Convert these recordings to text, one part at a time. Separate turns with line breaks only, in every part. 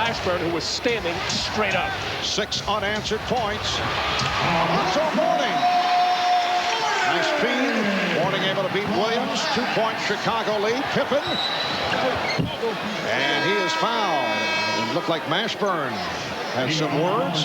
Mashburn, who was standing straight up.
6 unanswered points. Alonzo Mourning. Nice feed. Mourning able to beat Williams. 2-point Chicago lead. Pippen. And he is fouled. It looked like Mashburn has some words.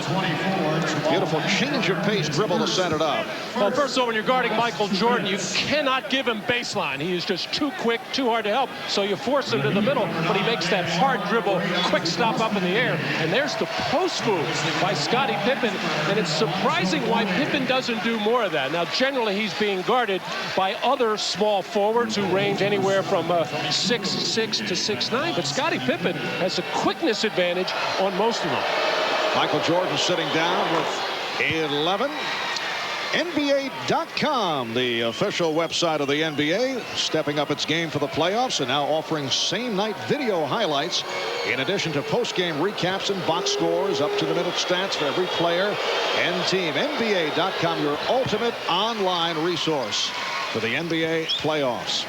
Beautiful change of pace dribble to set it up.
Well, first of all, when you're guarding Michael Jordan, you cannot give him baseline. He is just too quick, too hard to help. So you force him to the middle, but he makes that hard dribble, quick stop up in the air. And there's the post move by Scottie Pippen. And it's surprising why Pippen doesn't do more of that. Now, generally, he's being guarded by other small forwards who range anywhere from 6'6" to 6'9". But Scottie Pippen has a quickness advantage on most of them.
Michael Jordan sitting down with 11. NBA.com, the official website of the NBA, stepping up its game for the playoffs and now offering same-night video highlights in addition to post-game recaps and box scores, up-to-the-minute stats for every player and team. NBA.com, your ultimate online resource for the NBA playoffs.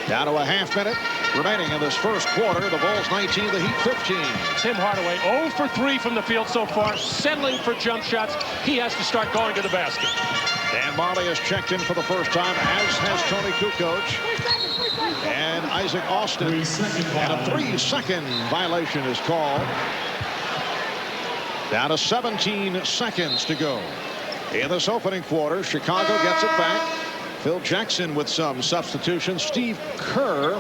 Down to a half minute remaining in this first quarter. The Bulls 19, the Heat 15.
Tim Hardaway 0 for 3 from the field so far, settling for jump shots. He has to start going to the basket.
Dan Marley has checked in for the first time, as has Tony Kukoc and Isaac Austin. And a 3-second violation is called. Down to 17 seconds to go in this opening quarter. Chicago gets it back. Phil Jackson with some substitutions. Steve Kerr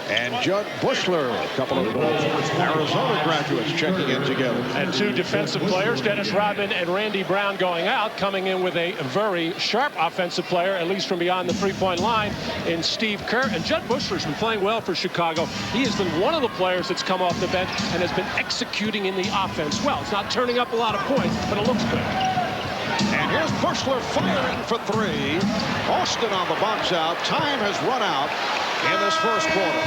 and Judd Bushler, a couple of Arizona graduates checking in together.
And 2 defensive players, Dennis Rodman and Randy Brown, going out, coming in with a very sharp offensive player, at least from beyond the three-point line, in Steve Kerr. And Judd Bushler's been playing well for Chicago. He has been one of the players that's come off the bench and has been executing in the offense well. It's not turning up a lot of points, but it looks good.
And here's Bushler firing for 3. Austin on the box out. Time has run out in this first quarter.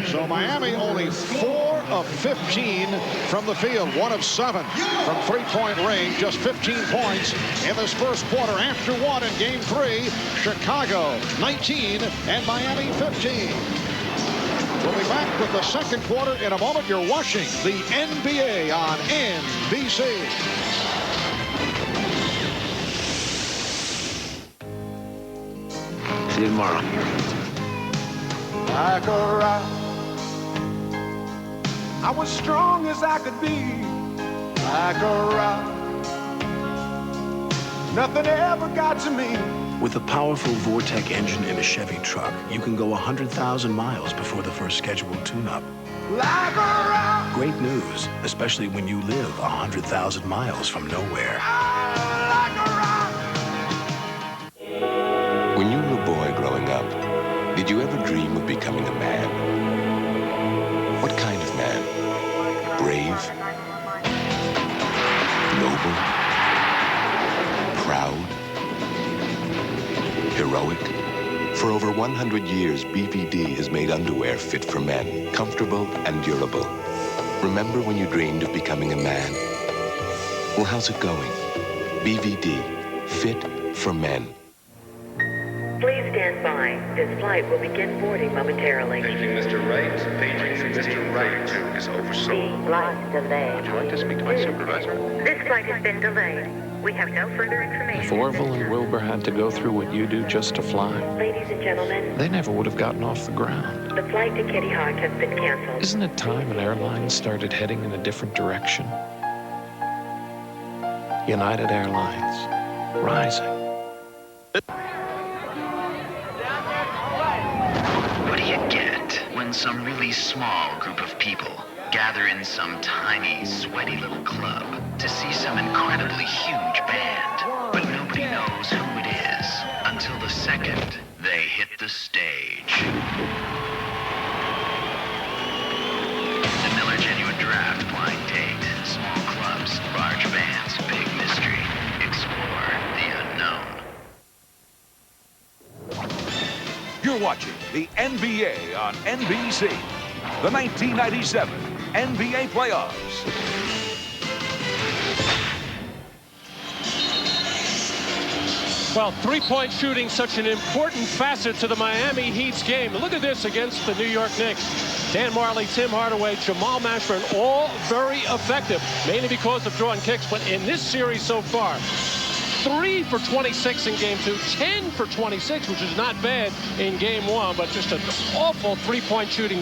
So Miami only 4 of 15 from the field. 1 of 7 from three-point range. Just 15 points in this first quarter. After 1 in game 3, Chicago 19 and Miami 15. We'll be back with the second quarter in a moment. You're watching the NBA on NBC.
See you tomorrow.
Like a rock, I was strong as I could be. Like a rock, nothing ever got to me.
With a powerful Vortec engine in a Chevy truck, you can go 100,000 miles before the first scheduled tune-up.
Like a rock.
Great news, especially when you live 100,000 miles from nowhere.
Like a rock.
When you were a boy growing up, did you ever dream of becoming a man? What kind of man? Brave? Noble? Proud? Heroic? For over 100 years, BVD has made underwear fit for men, comfortable and durable. Remember when you dreamed of becoming a man? Well, how's it going? BVD, fit for men.
Please stand by. This flight will begin boarding momentarily.
Paging Mr. Wright. Paging Mr. Wright is oversold.
Flight delayed.
Would you like to speak to my supervisor?
This flight has been delayed. We have no further information.
If Orville and Wilbur had to go through what you do just to fly,
Ladies and gentlemen,
they never would have gotten off the ground.
the flight to Kitty Hawk has been canceled.
Isn't it time an airline started heading in a different direction? United Airlines, rising.
What do you get when some really small group of people gather in some tiny, sweaty little club to see some incredibly huge band, but nobody knows who it is until the second they hit the stage? The Miller Genuine Draft Blind Date. Small clubs, large bands, big mystery. Explore the unknown.
You're watching the NBA on NBC. The 1997 NBA playoffs.
Well, three-point shooting, such an important facet to the Miami Heat's game. Look at this against the New York Knicks. Dan Marley, Tim Hardaway, Jamal Mashburn, all very effective, mainly because of drawing kicks. But in this series so far, 3 for 26 in game 2, 10 for 26, which is not bad in game 1, but just an awful three-point shooting.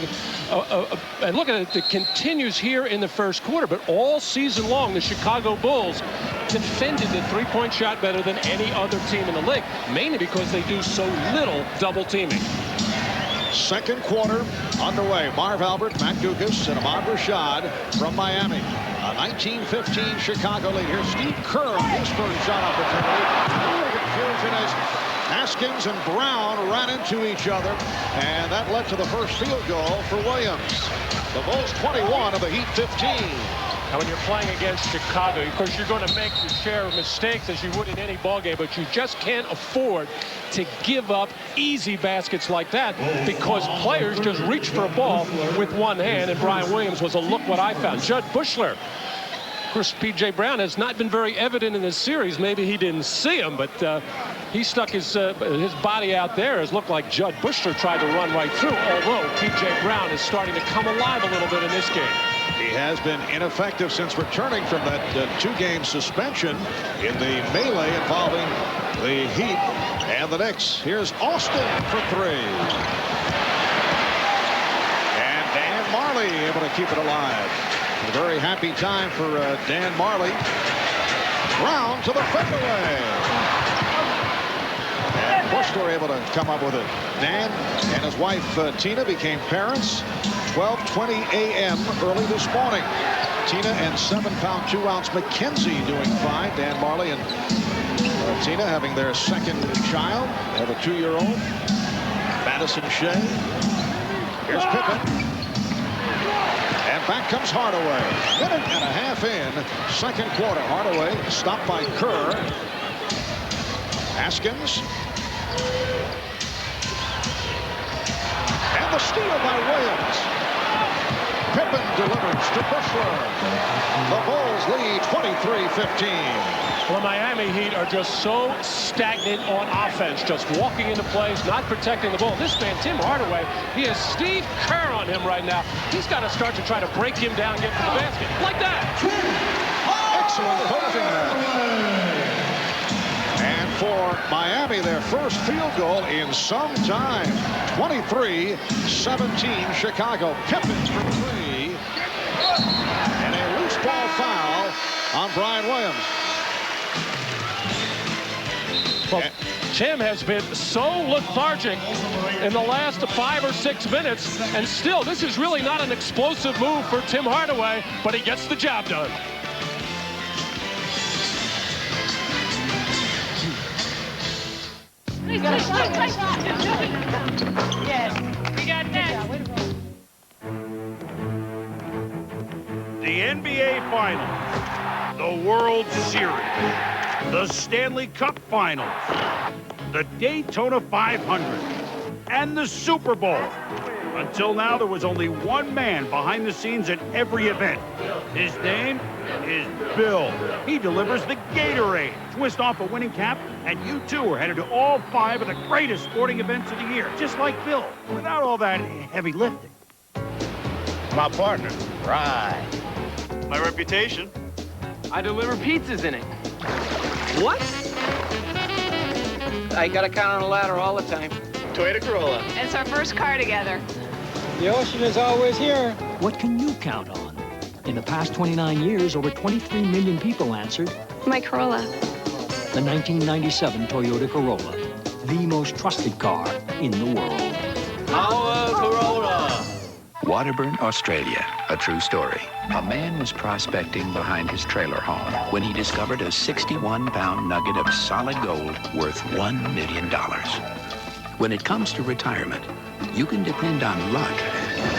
And look at it, it continues here in the first quarter, but all season long, the Chicago Bulls defended the three-point shot better than any other team in the league, mainly because they do so little double teaming.
Second quarter underway. Marv Albert, Matt Dukas, and Ahmad Rashad from Miami. A 19-15 Chicago lead. Here's Steve Kerr on his first shot opportunity. The confusion as Haskins and Brown ran into each other, and that led to the first field goal for Williams. The Bulls 21 of the Heat 15.
Now, when you're playing against Chicago, of course, you're going to make your share of mistakes as you would in any ballgame, but you just can't afford to give up easy baskets like that because players just reach for a ball with one hand, and Brian Williams was a look what I found. Judd Buechler. Of course, P.J. Brown has not been very evident in this series. Maybe he didn't see him, but he stuck his body out there. It looked like Judd Buechler tried to run right through, although P.J. Brown is starting to come alive a little bit in this game.
He has been ineffective since returning from that 2-game suspension in the melee involving the Heat and the Knicks. Here's Austin for 3. And Dan Marley able to keep it alive. A very happy time for Dan Marley. Brown to the fadeaway. And Buechler able to come up with it. Dan and his wife Tina became parents 12:20 a.m. early this morning. Tina and 7-pound 2-ounce Mackenzie doing fine. Dan Marley and Tina having their second child. They have a 2-year-old. Madison Shea. Here's Pippen. And back comes Hardaway. Minute and a half in, second quarter. Hardaway stopped by Kerr. Haskins. And the steal by Williams. Pippen delivers to Buechler. The Bulls lead 23-15.
Well, the Miami Heat are just so stagnant on offense, just walking into plays, not protecting the ball. This man, Tim Hardaway, he has Steve Kerr on him right now. He's got to start to try to break him down and get to the basket. Like that.
Excellent closing there. And for Miami, their first field goal in some time. 23-17 Chicago. Pippen for 3. And a loose ball foul on Brian Williams.
Well, Tim has been so lethargic in the last 5 or 6 minutes, and still, this is really not an explosive move for Tim Hardaway, but he gets the job done.
Yes, we got that.
The NBA Finals, the World Series, the Stanley Cup Finals, the Daytona 500, and the Super Bowl. Until now, there was only one man behind the scenes at every event. His name is Bill. He delivers the Gatorade. Twist off a winning cap, and you too are headed to all 5 of the greatest sporting events of the year, just like Bill, without all that heavy lifting.
My partner.
Right.
My reputation.
I deliver pizzas in it. What? I gotta count on a ladder all the time.
Toyota Corolla.
It's our first car together.
The ocean is always here.
What can you count on? In the past 29 years, over 23 million people answered.
My Corolla.
The 1997 Toyota Corolla, the most trusted car in the world.
Our Corolla.
Waterburn, Australia, a true story. A man was prospecting behind his trailer home when he discovered a 61-pound nugget of solid gold worth $1 million. When it comes to retirement, you can depend on luck,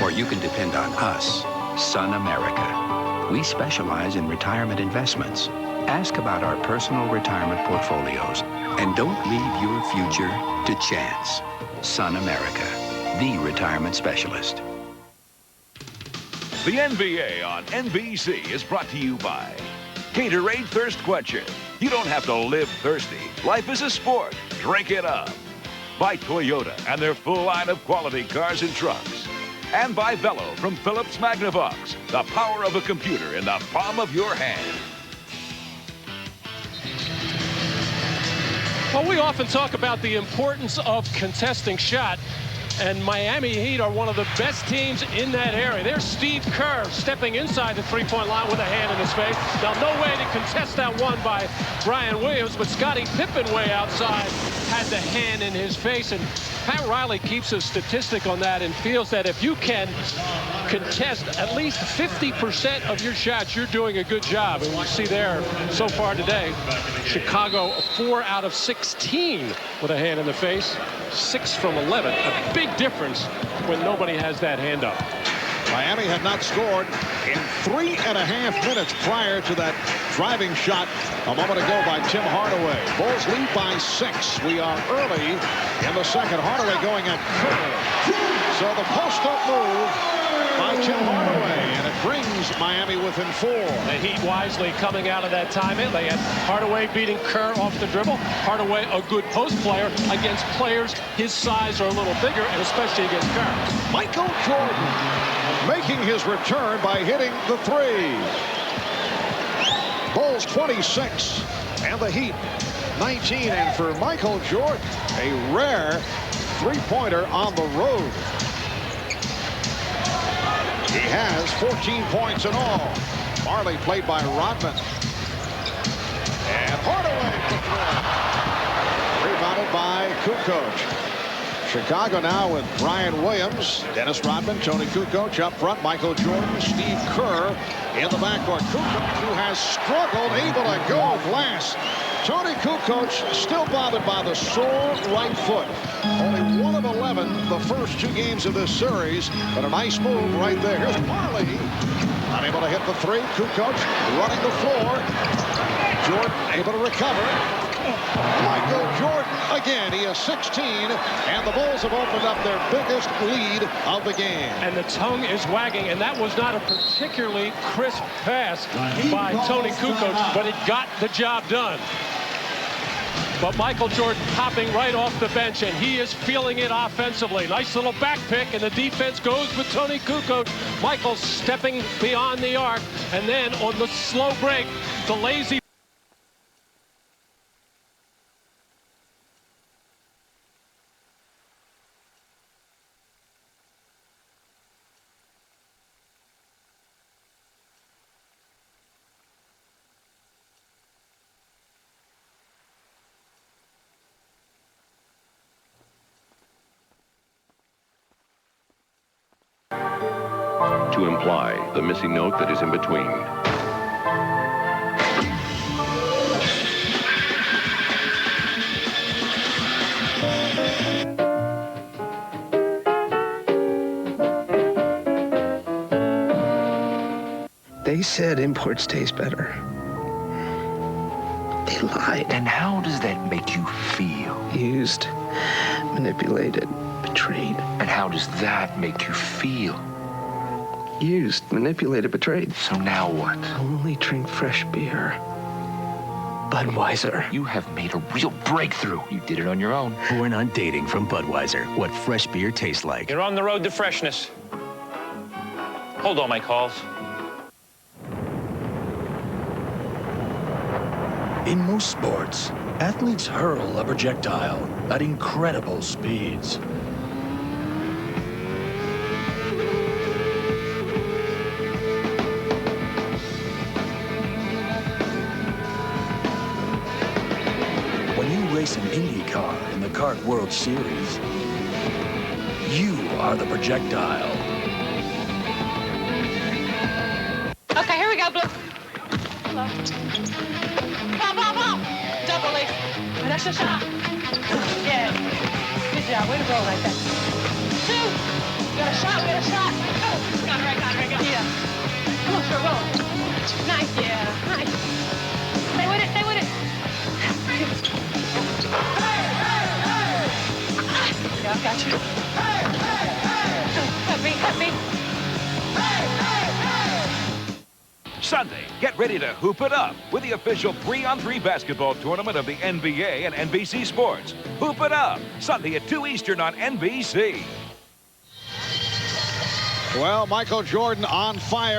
or you can depend on us, Sun America. We specialize in retirement investments. Ask about our personal retirement portfolios, and don't leave your future to chance. Sun America, the retirement specialist.
The NBA on NBC is brought to you by Gatorade Thirst Quencher. You don't have to live thirsty. Life is a sport. Drink it up. By Toyota and their full line of quality cars and trucks. And by Velo from Philips Magnavox. The power of a computer in the palm of your hand.
Well, we often talk about the importance of contesting shot, and Miami Heat are one of the best teams in that area. There's Steve Kerr stepping inside the three-point line with a hand in his face. Now, no way to contest that one by Brian Williams, but Scottie Pippen way outside had the hand in his face, and Pat Riley keeps a statistic on that and feels that if you can contest at least 50% of your shots, you're doing a good job. And we see there so far today, Chicago 4 out of 16 with a hand in the face, 6 from 11. A big difference when nobody has that hand up.
Miami had not scored in 3.5 minutes prior to that driving shot a moment ago by Tim Hardaway. Bulls lead by 6. We are early in the second. Hardaway going at Kerr. So the post-up move by Tim Hardaway, and it brings Miami within 4.
The Heat wisely coming out of that timeout. They had Hardaway beating Kerr off the dribble. Hardaway, a good post player against players his size or a little bigger, and especially against Kerr.
Michael Jordan making his return by hitting the 3. Bulls 26 and the Heat 19. And for Michael Jordan, a rare three-pointer on the road. He has 14 points in all. Marley played by Rodman. And Hardaway rebounded by Kukoc. Chicago now with Brian Williams, Dennis Rodman, Tony Kukoc up front, Michael Jordan, Steve Kerr in the backcourt. Kukoc, who has struggled, able to go glass. Tony Kukoc still bothered by the sore right foot. Only 1 of 11 the first 2 games of this series, but a nice move right there. Here's Marley, unable to hit the 3. Kukoc running the floor. Jordan able to recover. Michael Jordan again. He is 16, and the Bulls have opened up their biggest lead of the game.
And the tongue is wagging, and that was not a particularly crisp pass by Tony Kukoc, but it got the job done. But Michael Jordan popping right off the bench, and he is feeling it offensively. Nice little back pick, and the defense goes with Tony Kukoc. Michael stepping beyond the arc, and then on the slow break, the lazy
to imply the missing note that is in between.
They said imports taste better. They lied.
And how does that make you feel?
Used, manipulated, betrayed.
And how does that make you feel?
Used, manipulated, betrayed.
So now what?
Only drink fresh beer. Budweiser.
You have made a real breakthrough. You did it on your own.
Born on dating from Budweiser. What fresh beer tastes like.
You're on the road to freshness. Hold all my calls.
In most sports, athletes hurl a projectile at incredible speeds. When you race an Indy car in the Kart World Series, you are the projectile.
Okay, here we go, Blue. Hello. Pop. Double it. That's a shot. Yeah. Good job. Way to roll like that. 2. We got a shot. Oh, got it right. Yeah. Come on, sure, roll. Nice, yeah. Nice. Stay with it. Yeah, I got you. Cut me.
Sunday, get ready to hoop it up with the official 3-on-3 basketball tournament of the NBA and NBC Sports. Hoop it up, Sunday at 2 Eastern on NBC.
Well, Michael Jordan on fire.